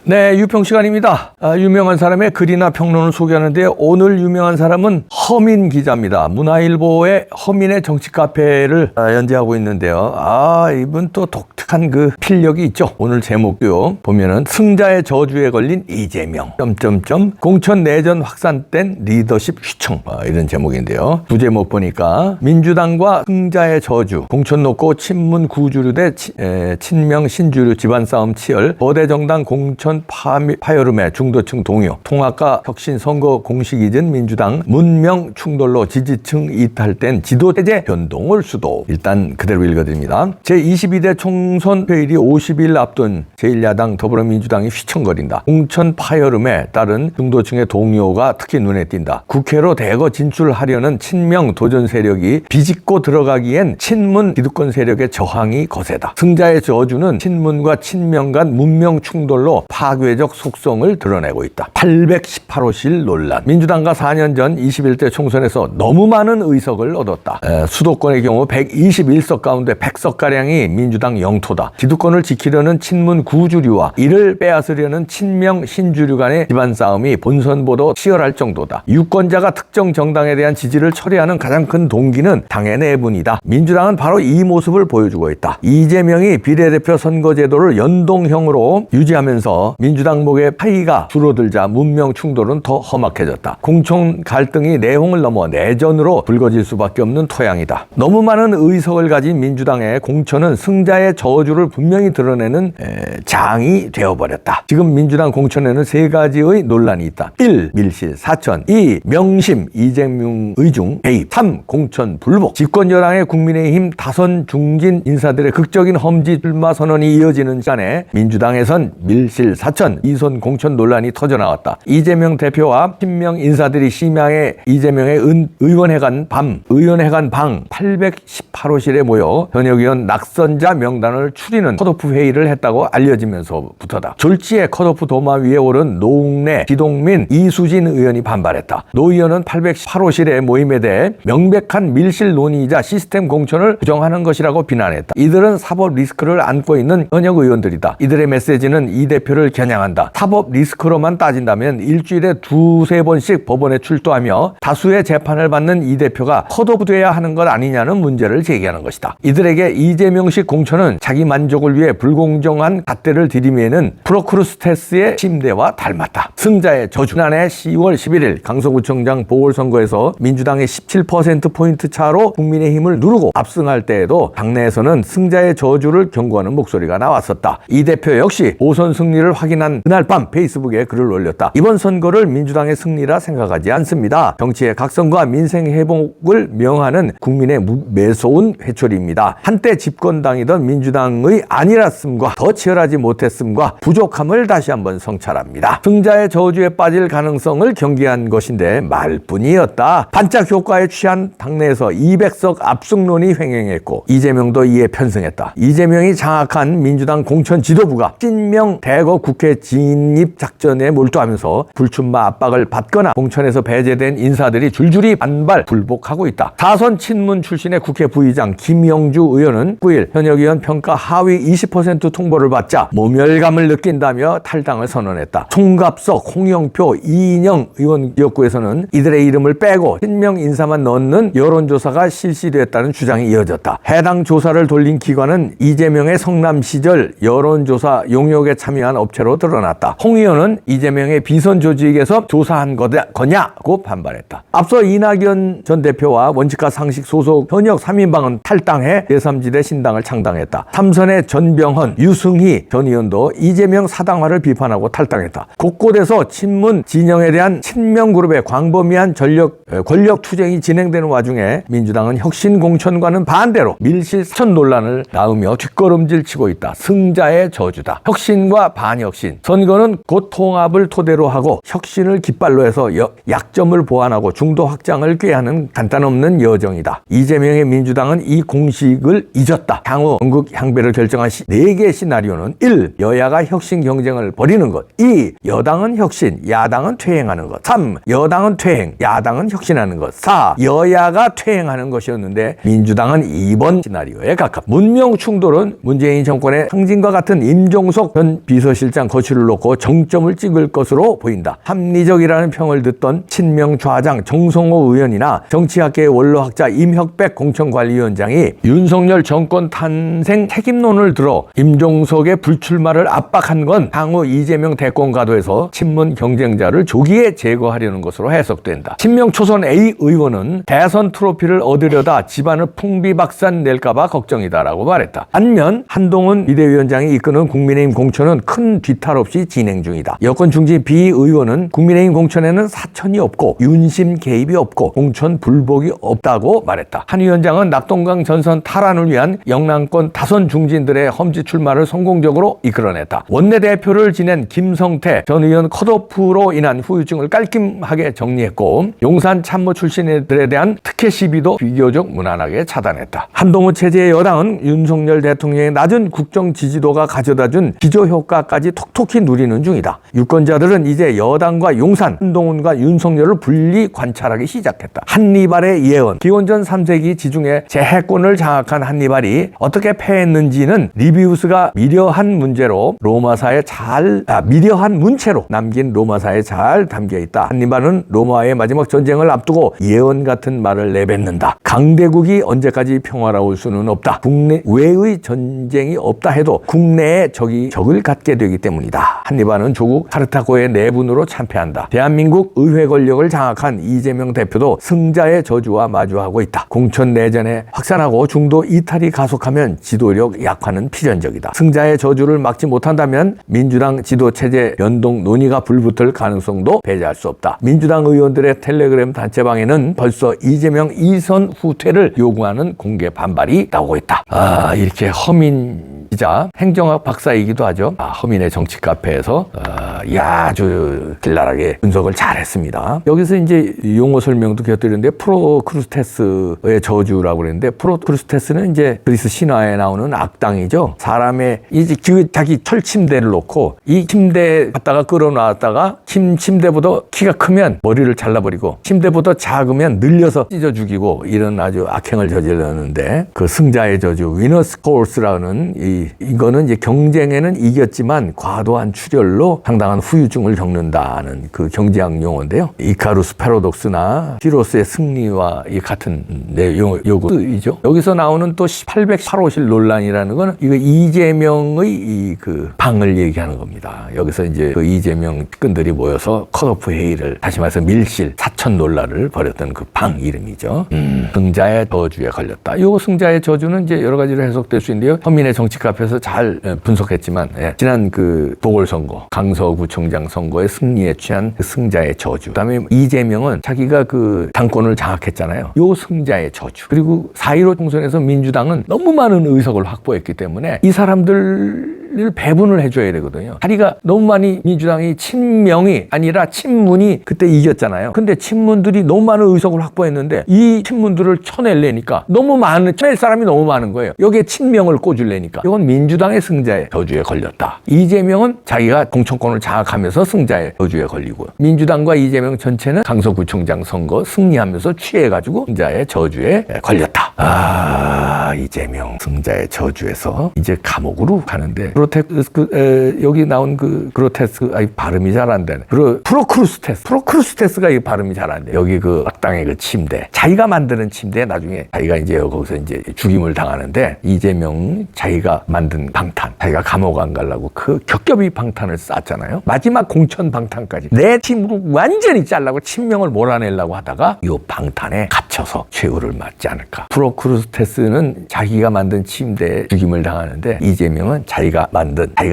네, 유평 시간입니다. 유명한 사람의 글이나 평론을 소개하는데 오늘 유명한 사람은 허민 기자입니다. 문화일보의 허민의 정치 카페를 연재하고 있는데요. 이분 또 독특한 그 필력이 있죠. 오늘 제목도요. 보면은 승자의 저주에 걸린 이재명 공천 내전 확산된 리더십 휘청 이런 제목인데요. 부제목 보니까 민주당과 승자의 저주, 공천 놓고 친문 구주류 대 친명 신주류 집안 싸움 치열, 거대 정당 공천 파열음에 중도층 동요, 통합과 혁신 선거 공식 잊은 민주당 문명 충돌로 지지층 이탈된 지도체제 변동을 수도. 일단 그대로 읽어드립니다. 제22대 총선 회일이 50일 앞둔 제1야당 더불어민주당이 휘청거린다. 공천 파열음에 따른 중도층의 동요가 특히 눈에 띈다. 국회로 대거 진출하려는 친명 도전 세력이 비집고 들어가기엔 친문 기득권 세력의 저항이 거세다. 승자의 저주는 친문과 친명 간 문명 충돌로 파괴적 속성을 드러내고 있다. 818호실 논란. 민주당과 4년 전 21대 총선에서 너무 많은 의석을 얻었다. 수도권의 경우 121석 가운데 100석가량이 민주당 영토다. 기득권을 지키려는 친문 구주류와 이를 빼앗으려는 친명 신주류 간의 집안 싸움이 본선보다 치열할 정도다. 유권자가 특정 정당에 대한 지지를 철회하는 가장 큰 동기는 당의 내분이다. 민주당은 바로 이 모습을 보여주고 있다. 이재명이 비례대표 선거제도를 연동형으로 유지하면서 민주당 목의 파이가 줄어들자 문명 충돌은 더 험악해졌다. 공천 갈등이 내홍을 넘어 내전으로 불거질 수밖에 없는 토양이다. 너무 많은 의석을 가진 민주당의 공천은 승자의 저주를 분명히 드러내는 장이 되어버렸다. 지금 민주당 공천에는 세 가지의 논란이 있다. 1. 밀실 사천. 2. 명심 이재명 의중 개입. 3. 공천 불복. 집권 여당의 국민의힘 다선 중진 인사들의 극적인 험지 출마 선언이 이어지는 시간에 민주당에선 밀실 사천, 이선 공천 논란이 터져나왔다. 이재명 대표와 친명 인사들이 심야에 이재명의 의원회관 방 818호실에 모여 현역 의원 낙선자 명단을 추리는 컷오프 회의를 했다고 알려지면서부터다. 졸지에 컷오프 도마 위에 오른 노웅래, 기동민, 이수진 의원이 반발했다. 노 의원은 818호실의 모임에 대해 명백한 밀실 논의이자 시스템 공천을 부정하는 것이라고 비난했다. 이들은 사법 리스크를 안고 있는 현역 의원들이다. 이들의 메시지는 이 대표를 겨냥한다. 사법 리스크로만 따진다면 일주일에 두세 번씩 법원에 출두하며 다수의 재판을 받는 이 대표가 컷오프돼야 하는 것 아니냐는 문제를 제기하는 것이다. 이들에게 이재명식 공천은 자기 만족을 위해 불공정한 잣대를 들이매는 프로크루스테스의 침대와 닮았다. 승자의 저주. 지난해 10월 11일 강서구청장 보궐선거에서 민주당의 17%포인트 차로 국민의힘을 누르고 압승할 때에도 당내에서는 승자의 저주를 경고하는 목소리가 나왔었다. 이 대표 역시 오선 승리를 확인한 그날 밤 페이스북에 글을 올렸다. 이번 선거를 민주당의 승리라 생각하지 않습니다. 정치의 각성과 민생 회복을 명하는 국민의 매서운 회초리입니다. 한때 집권당이던 민주당의 안일했음과 더 치열하지 못했음과 부족함을 다시 한번 성찰합니다. 승자의 저주에 빠질 가능성을 경계한 것인데 말뿐이었다. 반짝 효과에 취한 당내에서 200석 압승론이 횡행했고 이재명도 이에 편승했다. 이재명이 장악한 민주당 공천 지도부가 친명 대거 국회 진입 작전에 몰두하면서 불출마 압박을 받거나 공천에서 배제된 인사들이 줄줄이 반발 불복하고 있다. 다선 친문 출신의 국회 부의장 김영주 의원은 9일 현역 의원 평가 하위 20% 통보를 받자 모멸감을 느낀다며 탈당을 선언했다. 총갑석, 홍영표, 이인영 의원 지역구에서는 이들의 이름을 빼고 친명 인사만 넣는 여론조사가 실시됐다는 주장이 이어졌다. 해당 조사를 돌린 기관은 이재명의 성남 시절 여론조사 용역에 참여한 업체로 드러났다. 홍 의원은 이재명의 비선 조직에서 조사한 거냐고 반발했다. 앞서 이낙연 전 대표와 원칙과 상식 소속 현역 3인방은 탈당해 제3지대 신당을 창당했다. 삼선의 전병헌, 유승희 전 의원도 이재명 사당화를 비판하고 탈당했다. 곳곳에서 친문 진영에 대한 친명 그룹의 광범위한 권력 투쟁이 진행되는 와중에 민주당은 혁신 공천과는 반대로 밀실 사천 논란을 낳으며 뒷걸음질 치고 있다. 승자의 저주다. 혁신과 반혁신. 선거는 곧 통합을 토대로 하고 혁신을 깃발로 해서 약점을 보완하고 중도 확장을 꾀하는 간단 없는 여정이다. 이재명의 민주당은 이 공식을 잊었다. 향후 전국 향배를 결정한 4개의 시나리오는 1. 여야가 혁신 경쟁을 벌이는 것. 2. 여당은 혁신, 야당은 퇴행하는 것. 3. 여당은 퇴행, 야당은 혁신하는 것. 4. 여야가 퇴행하는 것이었는데 민주당은 2번 시나리오에 가깝다. 문명 충돌은 문재인 정권의 상징과 같은 임종석 전 비서실장 확장 거취를 놓고 정점을 찍을 것으로 보인다. 합리적이라는 평을 듣던 친명 좌장 정성호 의원이나 정치학계의 원로학자 임혁백 공천관리위원장이 윤석열 정권 탄생 책임론을 들어 임종석의 불출마를 압박한 건 향후 이재명 대권 가도에서 친문 경쟁자를 조기에 제거하려는 것으로 해석된다. 친명 초선 A 의원은 대선 트로피를 얻으려다 집안을 풍비박산 낼까봐 걱정이다라고 말했다. 반면 한동훈 비대위원장이 이끄는 국민의힘 공천은 큰 뒤탈 없이 진행 중이다. 여권 중진 B 의원은 국민의힘 공천에는 사천이 없고 윤심 개입이 없고 공천 불복이 없다고 말했다. 한 위원장은 낙동강 전선 탈환을 위한 영남권 다선 중진들의 험지 출마를 성공적으로 이끌어냈다. 원내대표를 지낸 김성태 전 의원 컷오프로 인한 후유증을 깔끔하게 정리했고 용산 참모 출신들에 대한 특혜 시비도 비교적 무난하게 차단했다. 한동훈 체제의 여당은 윤석열 대통령의 낮은 국정 지지도가 가져다준 기저효과까지 톡톡히 누리는 중이다. 유권자들은 이제 여당과 용산, 한동훈과 윤석열을 분리 관찰하기 시작했다. 한니발의 예언, 기원전 3세기 지중해 제해권을 장악한 한니발이 어떻게 패했는지는 리비우스가 미려한 문체로 남긴 로마사에 잘 담겨있다. 한니발은 로마의 마지막 전쟁을 앞두고 예언 같은 말을 내뱉는다. 강대국이 언제까지 평화로울 수는 없다. 국내 외의 전쟁이 없다 해도 국내에 적을 갖게 되기 때문이다. 한니발은 조국 카르타고의 내분으로 참패한다. 대한민국 의회 권력을 장악한 이재명 대표도 승자의 저주와 마주하고 있다. 공천 내전에 확산하고 중도 이탈이 가속하면 지도력 약화는 필연적이다. 승자의 저주를 막지 못한다면 민주당 지도체제 변동 논의가 불붙을 가능성도 배제할 수 없다. 민주당 의원들의 텔레그램 단체방에는 벌써 이재명 2선 후퇴를 요구하는 공개 반발이 나오고 있다. 이렇게 허민 기자, 행정학 박사이기도 하죠. 허민의 정치 카페에서 아주 길랄하게 분석을 잘했습니다. 여기서 이제 용어 설명도 곁들였는데 프로크루스테스의 저주라고 그랬는데 프로크루스테스는 이제 그리스 신화에 나오는 악당이죠. 사람의 이제 자기 철침대를 놓고 이 침대 갖다가 끌어놨다가 침대보다 키가 크면 머리를 잘라버리고 침대보다 작으면 늘려서 찢어 죽이고 이런 아주 악행을 저질렀는데 그 승자의 저주 위너스 코스라는 이거는 이제 경쟁에는 이겼지만 과도한 출혈로 상당한 후유증을 겪는다는 그 경제학 용어인데요. 이카루스 패러독스나 히로스의 승리와 같은 요구이죠. 여기서 나오는 또 808호실 논란이라는 거는 이거 이재명의 그 방을 얘기하는 겁니다. 여기서 이제 그 이재명 측근들이 모여서 컷오프 회의를 다시 말해서 밀실 사천 논란을 벌였던 그 방 이름이죠. 승자의 저주에 걸렸다. 요 승자의 저주는 이제 여러 가지로 해석될 수 있는데요. 현민의 정치 카페에서 잘 분석했지만 지난 그 보궐선거 강서구청장 선거의 승리에 취한 그 승자의 저주. 그다음에 이재명은 자기가 그 당권을 장악했잖아요. 요 승자의 저주. 그리고 4.15 총선에서 민주당은 너무 많은 의석을 확보했기 때문에 이 사람들을 배분을 해줘야 되거든요. 자리가 너무 많이 민주당이 친명이 아니라 친문이 그때 이겼잖아요. 근데 친문들이 너무 많은 의석을 확보했는데 이 친문들을 쳐내려니까 쳐낼 사람이 너무 많은 거예요. 여기에 친명을 꽂으려니까 이건 민주당의 승자의 저주에 걸렸다. 이재명은 자기가 공천권을 장악하면서 승자의 저주에 걸리고 민주당과 이재명 전체는 강서구청장 선거 승리하면서 취해가지고 승자의 저주에 걸렸다. 이재명 승자의 저주에서 이제 감옥으로 가는데 여기 나온 그 그로테스크 발음이 잘 안 되네. 프로크루스테스가 이 발음이 잘 안 돼. 여기 그 악당의 그 침대, 자기가 만드는 침대에 나중에 자기가 이제 거기서 이제 죽임을 당하는데 이재명 자기가 만든 방탄, 자기가 감옥 안 가려고 그 겹겹이 방탄을 쌌잖아요. 마지막 공천 방탄까지 내 팀으로 완전히 잘라고 친명을 몰아내려고 하다가 이 방탄에 갇혀서 최후를 맞지 않을까. 프로크루스테스는 자기가 만든 침대에 죽임을 당하는데 이재명은 자기가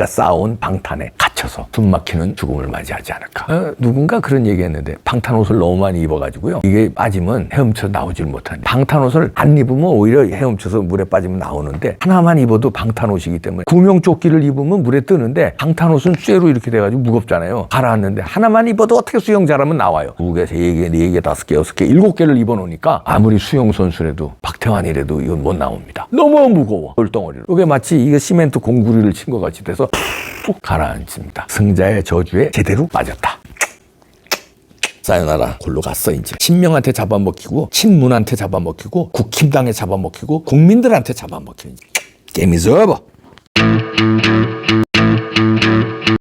쌓아온 방탄에 갇혀서 숨막히는 죽음을 맞이하지 않을까. 누군가 그런 얘기했는데 방탄 옷을 너무 많이 입어가지고요. 이게 빠지면 헤엄쳐 나오질 못한다. 방탄 옷을 안 입으면 오히려 헤엄쳐서 물에 빠지면 나오는데 하나만 입어도 방탄 옷이기 때문에 구명조끼를 입으면 물에 뜨는데 방탄 옷은 쇠로 이렇게 돼가지고 무겁잖아요. 가라앉는데 하나만 입어도 어떻게 수영 잘하면 나와요. 2개, 3개, 4개, 5개, 6개, 7개를 입어놓으니까 아무리 수영선수라도 박태환이라도 이건 못 나옵니다. 너무 무거워. 돌덩어리로. 이게 마치 이게 시멘트 공구리를 친 것 같이 돼서 푹 가라앉습니다. 승자의 저주에 제대로 맞았다. 사요나라 골로 갔어. 이제 친명한테 잡아먹히고 친문한테 잡아먹히고 국힘당에 잡아먹히고 국민들한테 잡아먹히고 게임 is over.